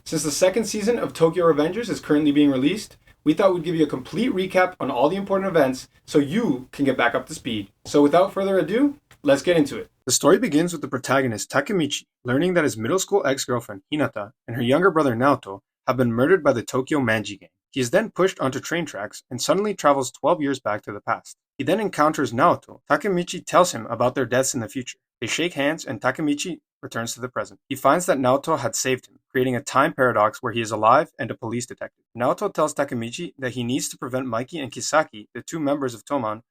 Since the second season of Tokyo Revengers is currently being released, we thought we'd give you a complete recap on all the important events so you can get back up to speed. So without further ado, let's get into it. The story begins with the protagonist Takemichi learning that his middle school ex-girlfriend Hinata and her younger brother Naoto have been murdered by the Tokyo Manji gang. He is then pushed onto train tracks and suddenly travels 12 years back to the past. He then encounters Naoto. Takemichi tells him about their deaths in the future. They shake hands and Takemichi returns to the present. He finds that Naoto had saved him, creating a time paradox where he is alive and a police detective. Naoto tells Takemichi that he needs to prevent Mikey and Kisaki, the two members of Toman,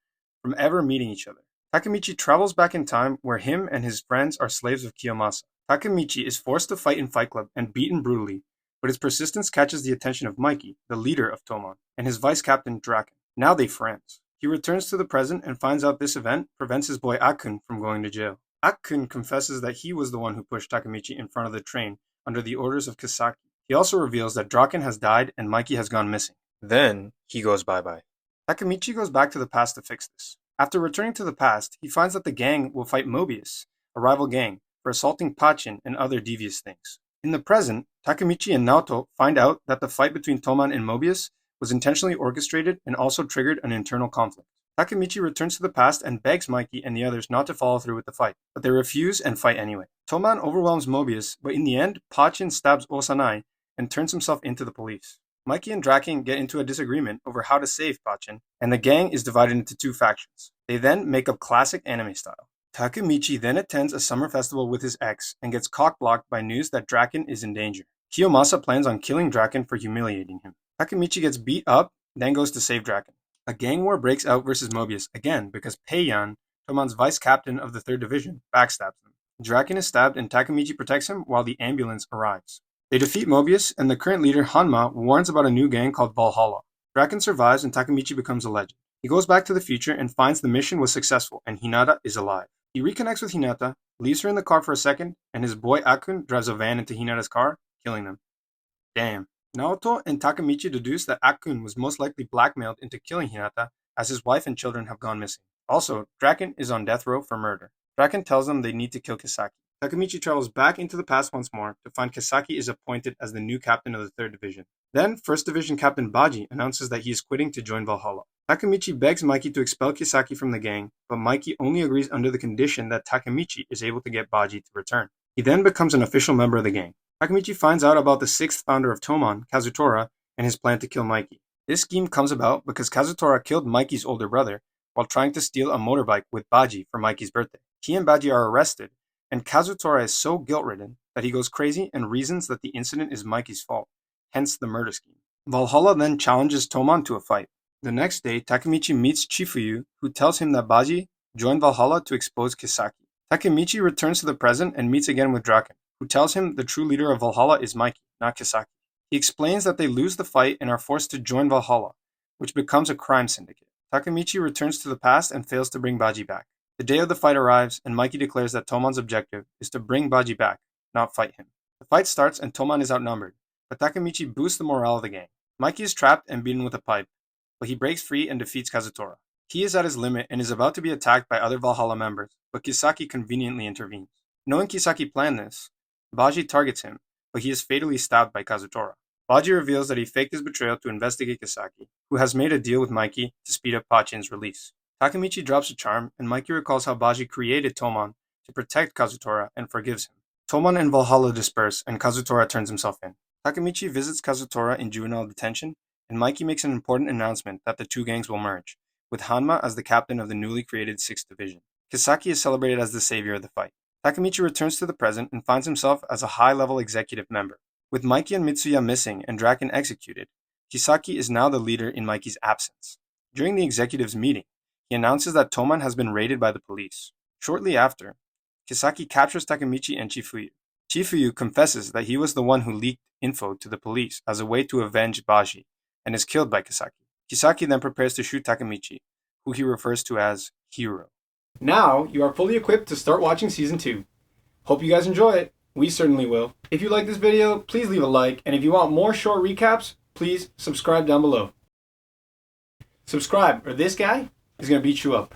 from ever meeting each other. Takemichi travels back in time where him and his friends are slaves of Kiyomasa. Takemichi is forced to fight in Fight Club and beaten brutally, but his persistence catches the attention of Mikey, the leader of Toman, and his vice captain Draken. Now they friends. He returns to the present and finds out this event prevents his boy Akun from going to jail. Akun confesses that he was the one who pushed Takemichi in front of the train under the orders of Kisaki. He also reveals that Draken has died and Mikey has gone missing. Then he goes bye-bye. Takemichi goes back to the past to fix this. After returning to the past, he finds that the gang will fight Mobius, a rival gang, for assaulting Pachin and other devious things. In the present, Takemichi and Naoto find out that the fight between Toman and Mobius was intentionally orchestrated and also triggered an internal conflict. Takemichi returns to the past and begs Mikey and the others not to follow through with the fight, but they refuse and fight anyway. Toman overwhelms Mobius, but in the end, Pachin stabs Osanai and turns himself into the police. Mikey and Draken get into a disagreement over how to save Pachin, and the gang is divided into two factions. They then make up classic anime style. Takemichi then attends a summer festival with his ex and gets cock-blocked by news that Draken is in danger. Kiyomasa plans on killing Draken for humiliating him. Takemichi gets beat up, then goes to save Draken. A gang war breaks out versus Mobius again because Peiyan, Toman's vice captain of the 3rd Division, backstabs them. Draken is stabbed and Takemichi protects him while the ambulance arrives. They defeat Mobius and the current leader Hanma warns about a new gang called Valhalla. Draken survives and Takemichi becomes a legend. He goes back to the future and finds the mission was successful and Hinata is alive. He reconnects with Hinata, leaves her in the car for a second, and his boy Akun drives a van into Hinata's car, killing them. Damn. Naoto and Takemichi deduce that Akun was most likely blackmailed into killing Hinata as his wife and children have gone missing. Also, Draken is on death row for murder. Draken tells them they need to kill Kisaki. Takemichi travels back into the past once more to find Kisaki is appointed as the new captain of the 3rd Division. Then, 1st Division Captain Baji announces that he is quitting to join Valhalla. Takemichi begs Mikey to expel Kisaki from the gang, but Mikey only agrees under the condition that Takemichi is able to get Baji to return. He then becomes an official member of the gang. Takemichi finds out about the 6th founder of Toman, Kazutora, and his plan to kill Mikey. This scheme comes about because Kazutora killed Mikey's older brother while trying to steal a motorbike with Baji for Mikey's birthday. He and Baji are arrested, and Kazutora is so guilt-ridden that he goes crazy and reasons that the incident is Mikey's fault, hence the murder scheme. Valhalla then challenges Toman to a fight. The next day, Takemichi meets Chifuyu, who tells him that Baji joined Valhalla to expose Kisaki. Takemichi returns to the present and meets again with Draken, who tells him the true leader of Valhalla is Mikey, not Kisaki. He explains that they lose the fight and are forced to join Valhalla, which becomes a crime syndicate. Takemichi returns to the past and fails to bring Baji back. The day of the fight arrives, and Mikey declares that Toman's objective is to bring Baji back, not fight him. The fight starts and Toman is outnumbered, but Takemichi boosts the morale of the gang. Mikey is trapped and beaten with a pipe, but he breaks free and defeats Kazutora. He is at his limit and is about to be attacked by other Valhalla members, but Kisaki conveniently intervenes. Knowing Kisaki planned this, Baji targets him, but he is fatally stabbed by Kazutora. Baji reveals that he faked his betrayal to investigate Kisaki, who has made a deal with Mikey to speed up Pachin's release. Takemichi drops a charm, and Mikey recalls how Baji created Toman to protect Kazutora and forgives him. Toman and Valhalla disperse, and Kazutora turns himself in. Takemichi visits Kazutora in juvenile detention, and Mikey makes an important announcement that the two gangs will merge, with Hanma as the captain of the newly created 6th Division. Kisaki is celebrated as the savior of the fight. Takemichi returns to the present and finds himself as a high-level executive member. With Mikey and Mitsuya missing and Draken executed, Kisaki is now the leader in Mikey's absence. During the executives' meeting, he announces that Toman has been raided by the police. Shortly after, Kisaki captures Takemichi and Chifuyu. Chifuyu confesses that he was the one who leaked info to the police as a way to avenge Baji, and is killed by Kisaki. Kisaki then prepares to shoot Takemichi, who he refers to as Hero. Now, you are fully equipped to start watching Season 2. Hope you guys enjoy it. We certainly will. If you like this video, please leave a like, and if you want more short recaps, please subscribe down below. Subscribe, or this guy is going to beat you up.